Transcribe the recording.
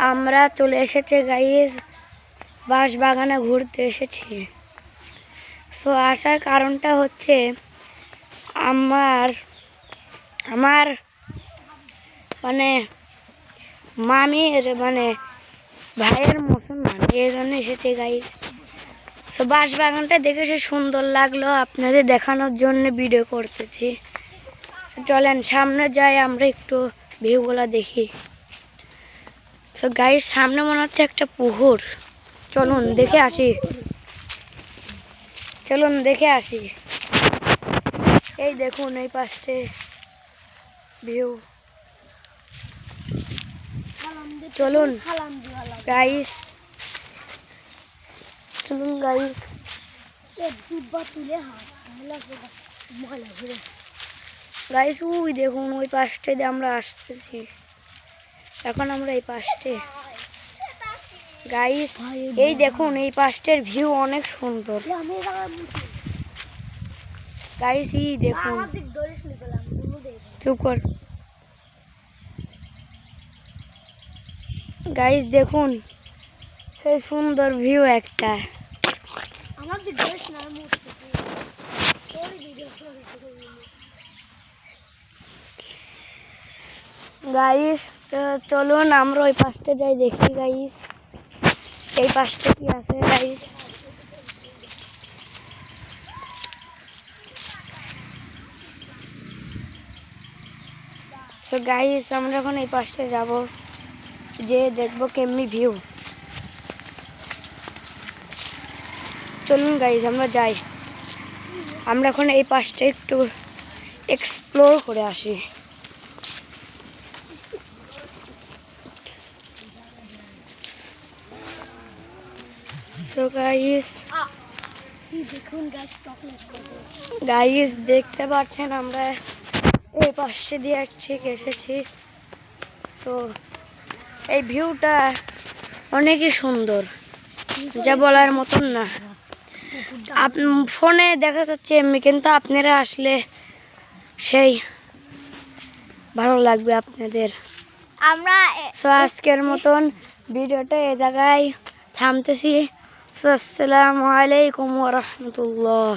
আমরা চলে এসেছি গাইস, বাঁশবাগানে ঘুরতে এসেছি। সো আসার কারণটা হচ্ছে আমার মানে মামির ভাইয়ের মুসলমান, এই জন্য এসেছে গাইস। তো বাঁশবাগানটা দেখে সে সুন্দর লাগলো, আপনাদের দেখানোর জন্য ভিডিও করতেছি। চলেন সামনে যাই, আমরা একটু ভিউগুলো দেখি। তো গাইস সামনে মনে হচ্ছে একটা পুকুর, চলুন দেখে আসি। এই দেখুন এই পাশে ভিউ। চলুন গাইস, গাইস ওই দেখুন ওই পাশে দিয়ে আমরা আসতেছি। এখন আমরা এই পাশে গাইস, এই দেখুন এই পাশটার ভিউ অনেক সুন্দর গাইস। এই দেখুন, চুপ কর গাইস, দেখুন সেই সুন্দর ভিউ একটা। গাইস চলুন আমরা ওই পাশটা যাই দেখি গাইস, এই পাশটা কি আছে গাইস। সো গাইস আমরা এখন এই পাশটা যাব, যে দেখবো কেমনি ভিউ। চলুন গাইস আমরা যাই, আমরা এখন এই পাশটা একটু এক্সপ্লোর করে আসি। সো গাইস দেখতে পাচ্ছেন আমরা এই পাশে দিয়ে ঠিক এসেছি। সো এই ভিউটা অনেকই সুন্দর, যা বলার মতন না। ফোনে দেখা যাচ্ছে এমনি, কিন্তু আপনারা আসলে সেই ভালো লাগবে আপনাদের। সো আজকের মতন ভিডিওটা এই জায়গায় থামতেছি। আসসালামু আলাইকুম ওয়া রাহমাতুল্লাহ।